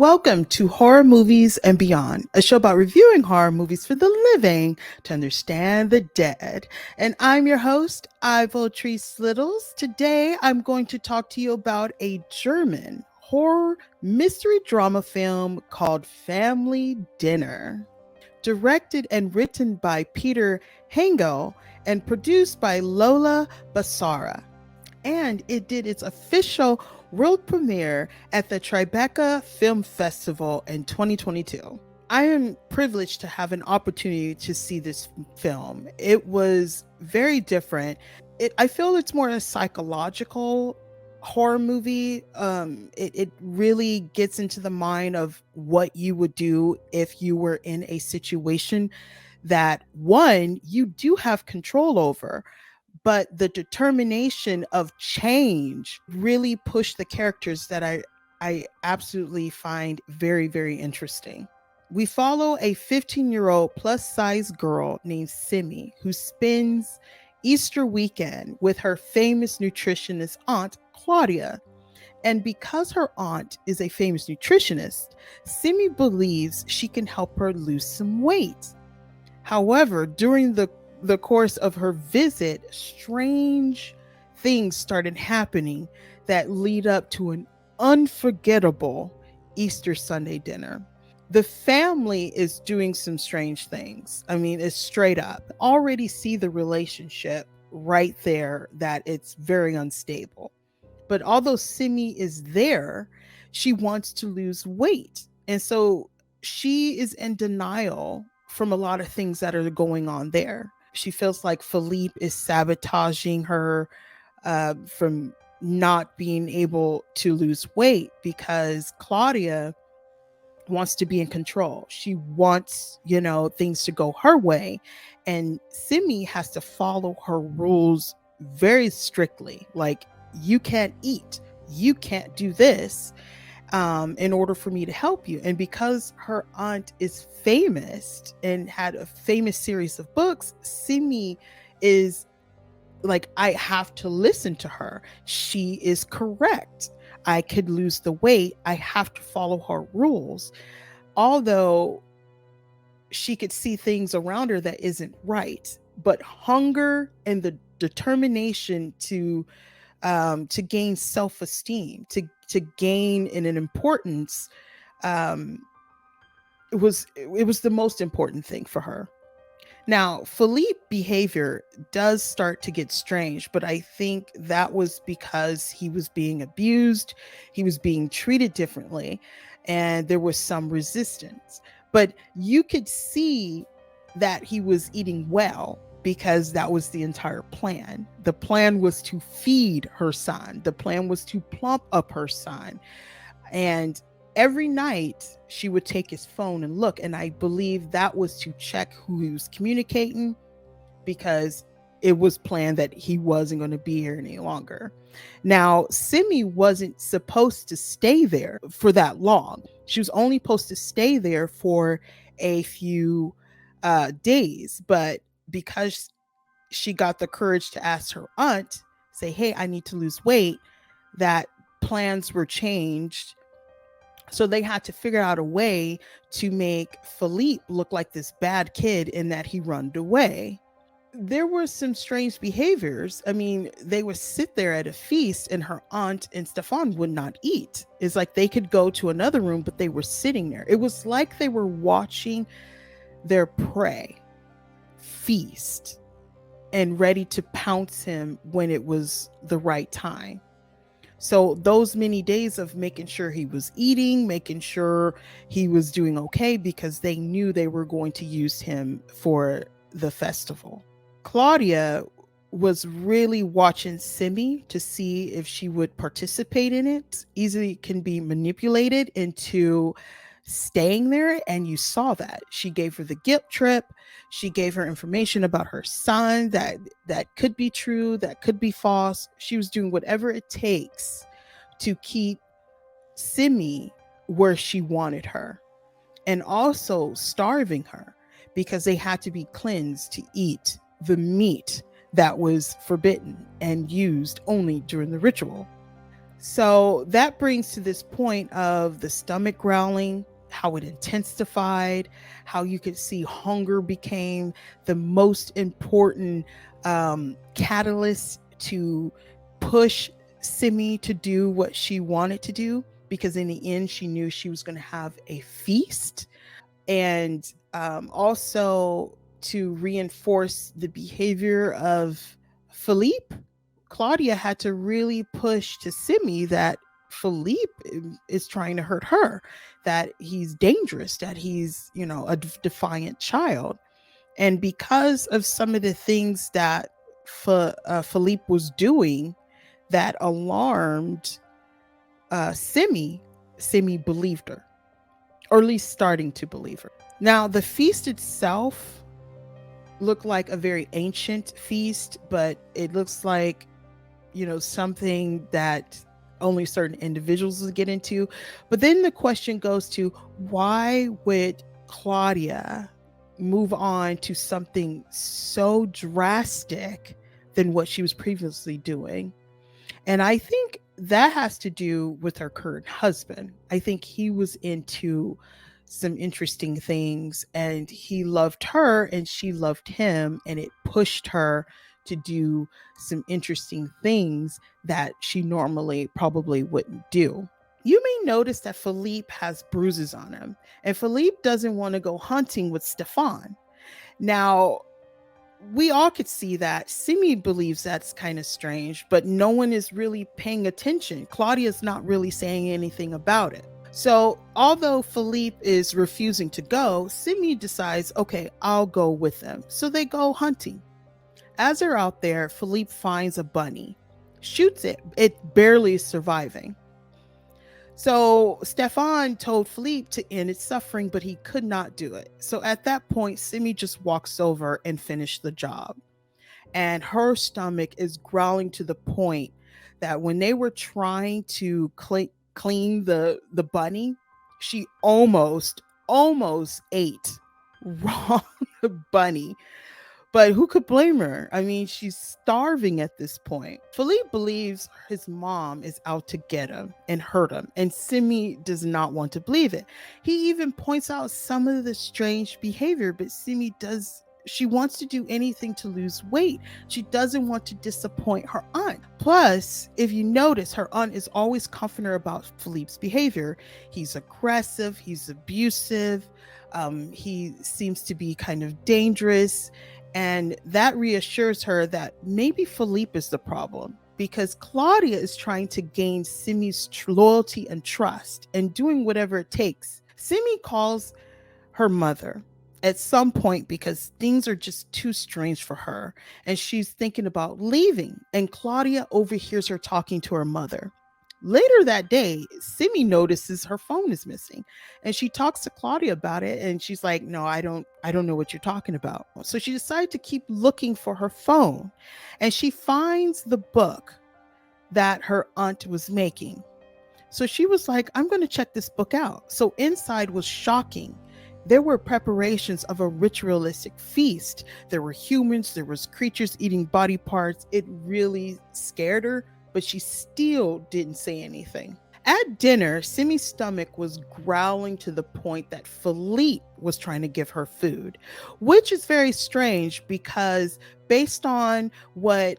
Welcome to Horror Movies and Beyond, a show about reviewing horror movies for the living to understand the dead. And I'm your host, Ivotres Littles. Today, I'm going to talk to you about a German horror mystery drama film called Family Dinner. Directed and written by Peter Hengl and produced by Lola Basara. And it did its official world premiere at the Tribeca Film Festival in 2022. I am privileged to have an opportunity to see this film. It was very different. I feel it's more a psychological horror movie. It really gets into the mind of what you would do if you were in a situation that, one, you do have control over, but the determination of change really pushed the characters that I absolutely find very, very interesting. We follow a 15-year-old plus-size girl named Simi who spends Easter weekend with her famous nutritionist aunt, Claudia. And because her aunt is a famous nutritionist, Simi believes she can help her lose some weight. However, during the course of her visit, strange things started happening that lead up to an unforgettable Easter Sunday dinner. The family is doing some strange things. I mean, it's straight up. Already see the relationship right there that it's very unstable. But although Simi is there, she wants to lose weight. And so she is in denial from a lot of things that are going on there. She feels like Philippe is sabotaging her from not being able to lose weight because Claudia wants to be in control. She wants, things to go her way. And Simi has to follow her rules very strictly. Like, you can't eat, you can't do this in order for me to help you. And because her aunt is famous and had a famous series of books, Simi is like, I have to listen to her. She is correct. I could lose the weight. I have to follow her rules. Although she could see things around her that isn't right, but hunger and the determination to gain self-esteem, to gain in an importance, it was the most important thing for her. Now, Philippe behavior does start to get strange, but I think that was because he was being abused, he was being treated differently, and there was some resistance. But you could see that he was eating well because that was the entire plan. The plan was to feed her son. The plan was to plump up her son. And every night she would take his phone and look, and I believe that was to check who he was communicating, because it was planned that he wasn't going to be here any longer. Now, Simi wasn't supposed to stay there for that long. She was only supposed to stay there for a few days, but because she got the courage to ask her aunt, say, hey, I need to lose weight, that plans were changed. So they had to figure out a way to make Philippe look like this bad kid in that he runned away. There were some strange behaviors. I mean, they would sit there at a feast and her aunt and Stefan would not eat. It's like they could go to another room, but they were sitting there. It was like they were watching their prey feast and ready to pounce him when it was the right time. So those many days of making sure he was eating, making sure he was doing okay, because they knew they were going to use him for the festival. Claudia was really watching Simi to see if she would participate in it. Easily can be manipulated into staying there, and you saw that. She gave her the guilt trip. She gave her information about her son that could be true, that could be false. She was doing whatever it takes to keep Simi where she wanted her, and also starving her, because they had to be cleansed to eat the meat that was forbidden and used only during the ritual. So that brings to this point of the stomach growling, how it intensified, how you could see hunger became the most important catalyst to push Simi to do what she wanted to do, because in the end, she knew she was going to have a feast. And also to reinforce the behavior of Philippe, Claudia had to really push to Simi that Philippe is trying to hurt her, that he's dangerous, that he's, a defiant child. And because of some of the things that Philippe was doing that alarmed Simi, Simi believed her, or at least starting to believe her. Now, the feast itself looked like a very ancient feast, but it looks like, something that only certain individuals would get into. But then the question goes to, why would Claudia move on to something so drastic than what she was previously doing? And I think that has to do with her current husband. I think he was into some interesting things, and he loved her and she loved him, and it pushed her to do some interesting things that she normally probably wouldn't do. You may notice that Philippe has bruises on him, and Philippe doesn't want to go hunting with Stefan. Now, we all could see that. Simi believes that's kind of strange, but no one is really paying attention. Claudia's not really saying anything about it. So, although Philippe is refusing to go, Simi decides, okay, I'll go with them. So they go hunting. As they're out there, Philippe finds a bunny, shoots it. It barely is surviving. So Stefan told Philippe to end its suffering, but he could not do it. So at that point, Simi just walks over and finished the job. And her stomach is growling to the point that when they were trying to clean the bunny, she almost ate raw bunny. But who could blame her? I mean, she's starving at this point. Philippe believes his mom is out to get him and hurt him, and Simi does not want to believe it. He even points out some of the strange behavior, but Simi does. She wants to do anything to lose weight. She doesn't want to disappoint her aunt. Plus, if you notice, her aunt is always comforting her about Philippe's behavior. He's aggressive, he's abusive, he seems to be kind of dangerous. And that reassures her that maybe Philippe is the problem, because Claudia is trying to gain Simi's loyalty and trust and doing whatever it takes. Simi calls her mother at some point because things are just too strange for her, and she's thinking about leaving, and Claudia overhears her talking to her mother. Later that day, Simi notices her phone is missing, and she talks to Claudia about it, and she's like, "No, I don't know what you're talking about." So she decided to keep looking for her phone, and she finds the book that her aunt was making. So she was like, "I'm going to check this book out." So inside was shocking. There were preparations of a ritualistic feast. There were humans, there was creatures eating body parts. It really scared her, but she still didn't say anything. At dinner, Simi's stomach was growling to the point that Philippe was trying to give her food, which is very strange because based on what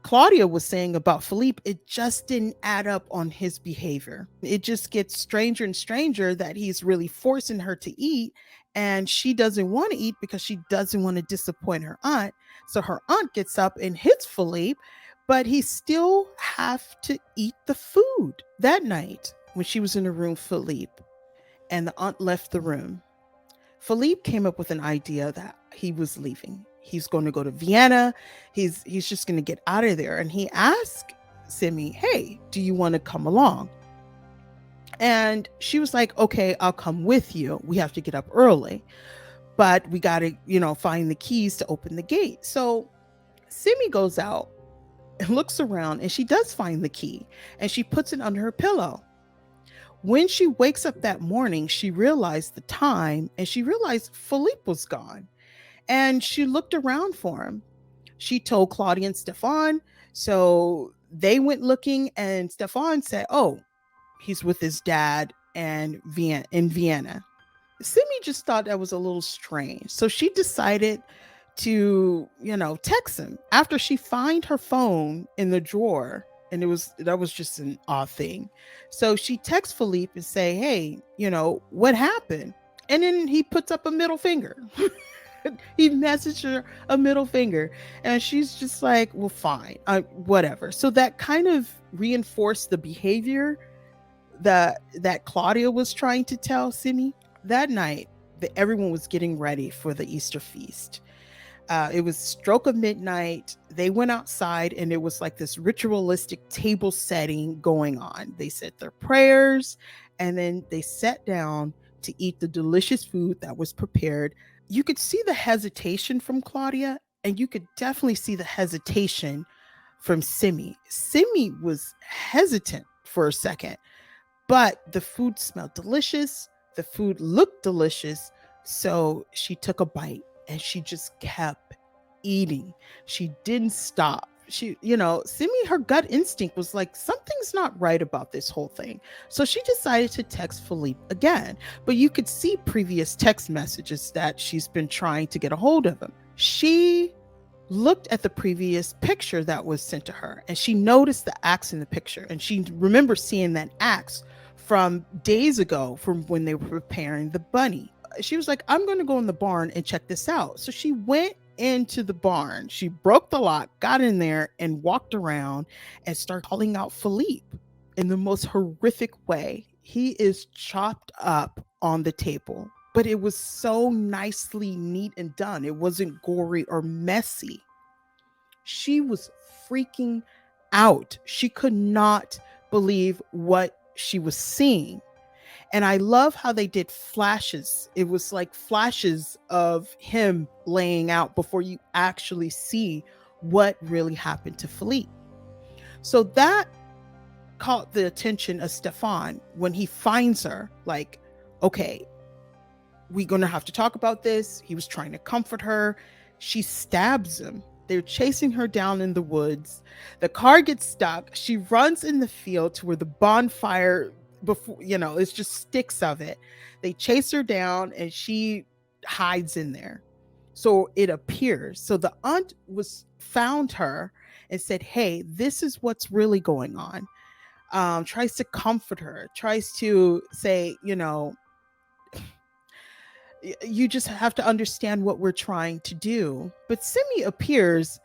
Claudia was saying about Philippe, it just didn't add up on his behavior. It just gets stranger and stranger that he's really forcing her to eat, and she doesn't want to eat because she doesn't want to disappoint her aunt. So her aunt gets up and hits Philippe, but he still have to eat the food. That night, when she was in the room, Philippe and the aunt left the room, Philippe came up with an idea that he was leaving. He's going to go to Vienna. He's just going to get out of there. And he asked Simi, "Hey, do you want to come along?" And she was like, "Okay, I'll come with you. We have to get up early, but we got to, find the keys to open the gate." So Simi goes out and looks around, and she does find the key, and she puts it under her pillow. When she wakes up that morning, she realized the time, and she realized Philippe was gone. And she looked around for him. She told Claudia and Stefan. So they went looking, and Stefan said, "Oh, he's with his dad and in Vienna." Simi just thought that was a little strange. So she decided to, text him after she find her phone in the drawer. And that was just an odd thing. So she texts Philippe and say, "Hey, what happened?" And then he puts up a middle finger. He messaged her a middle finger, and she's just like, "Well, fine, whatever." So that kind of reinforced the behavior that Claudia was trying to tell Simi. That night, everyone was getting ready for the Easter feast. It was stroke of midnight. They went outside, and it was like this ritualistic table setting going on. They said their prayers, and then they sat down to eat the delicious food that was prepared. You could see the hesitation from Claudia, and you could definitely see the hesitation from Simi. Simi was hesitant for a second, but the food smelled delicious. The food looked delicious. So she took a bite and she just kept eating. She didn't stop. Simi, her gut instinct was like, something's not right about this whole thing. So she decided to text Philippe again. But you could see previous text messages that she's been trying to get a hold of him. She looked at the previous picture that was sent to her, and she noticed the axe in the picture. And she remembers seeing that axe from days ago, from when they were preparing the bunny. She was like, "I'm going to go in the barn and check this out." So she went into the barn. She broke the lock, got in there, and walked around and started calling out Philippe in the most horrific way. He is chopped up on the table, but it was so nicely neat and done. It wasn't gory or messy. She was freaking out. She could not believe what she was seeing. And I love how they did flashes. It was like flashes of him laying out before you actually see what really happened to Philippe. So that caught the attention of Stefan when he finds her. Like, okay, we're going to have to talk about this. He was trying to comfort her. She stabs him. They're chasing her down in the woods. The car gets stuck. She runs in the field to where the bonfire, before, it's just sticks of it. They chase her down and she hides in there. So it appears. So the aunt found her and said, "Hey, this is what's really going on." Tries to comfort her, tries to say, you just have to understand what we're trying to do. But Simi appears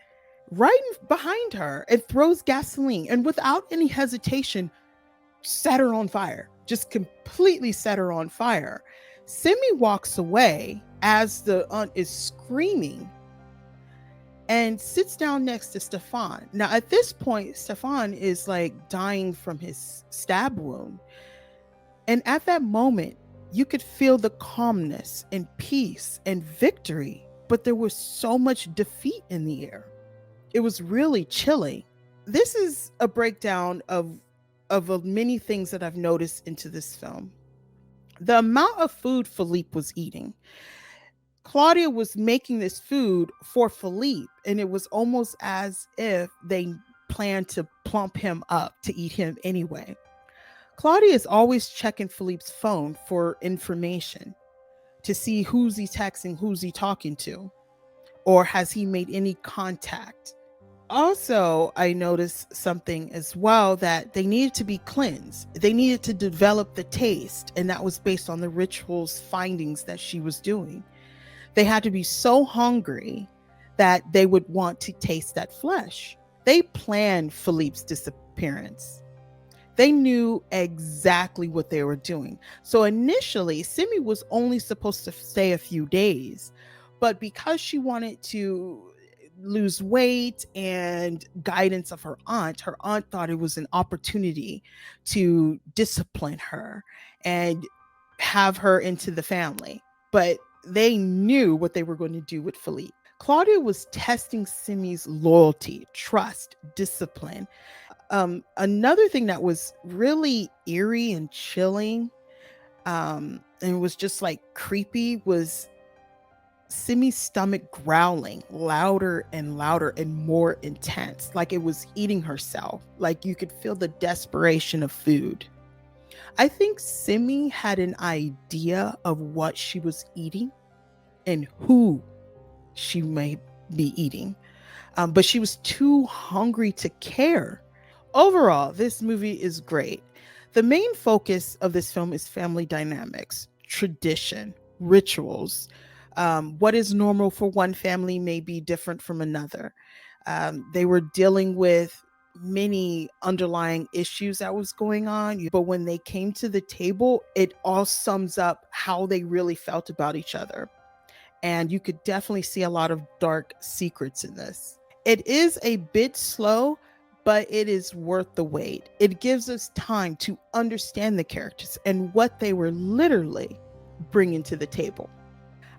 right behind her and throws gasoline, and without any hesitation, set her on fire, just completely set her on fire. Simi walks away as the aunt is screaming and sits down next to Stefan. Now, at this point, Stefan is like dying from his stab wound. And at that moment, you could feel the calmness and peace and victory, but there was so much defeat in the air. It was really chilling. This is a breakdown of many things that I've noticed into this film. The amount of food Philippe was eating. Claudia was making this food for Philippe, and it was almost as if they planned to plump him up to eat him anyway. Claudia is always checking Philippe's phone for information to see who's he texting, who's he talking to, or has he made any contact. Also, I noticed something as well, that they needed to be cleansed. They needed to develop the taste, and that was based on the ritual's findings that she was doing. They had to be so hungry that they would want to taste that flesh. They planned Philippe's disappearance. They knew exactly what they were doing. So initially, Simi was only supposed to stay a few days, but because she wanted to lose weight and guidance of her aunt thought it was an opportunity to discipline her and have her into the family. But they knew what they were going to do with Philippe. Claudia was testing Simi's loyalty, trust, discipline. Another thing that was really eerie and chilling, and was just like creepy, was Simi's stomach growling louder and louder and more intense, like it was eating herself, like you could feel the desperation of food. I think Simi had an idea of what she was eating and who she may be eating, but she was too hungry to care. Overall, this movie is great. The main focus of this film is family dynamics, tradition, rituals. What is normal for one family may be different from another. They were dealing with many underlying issues that was going on, but when they came to the table, it all sums up how they really felt about each other. And you could definitely see a lot of dark secrets in this. It is a bit slow, but it is worth the wait. It gives us time to understand the characters and what they were literally bringing to the table.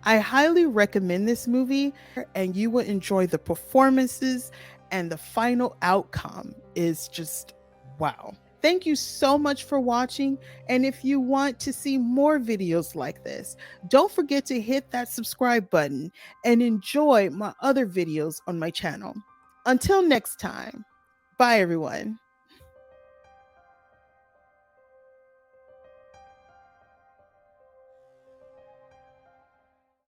I highly recommend this movie, and you will enjoy the performances, and the final outcome is just wow. Thank you so much for watching. And if you want to see more videos like this, don't forget to hit that subscribe button and enjoy my other videos on my channel. Until next time, bye everyone.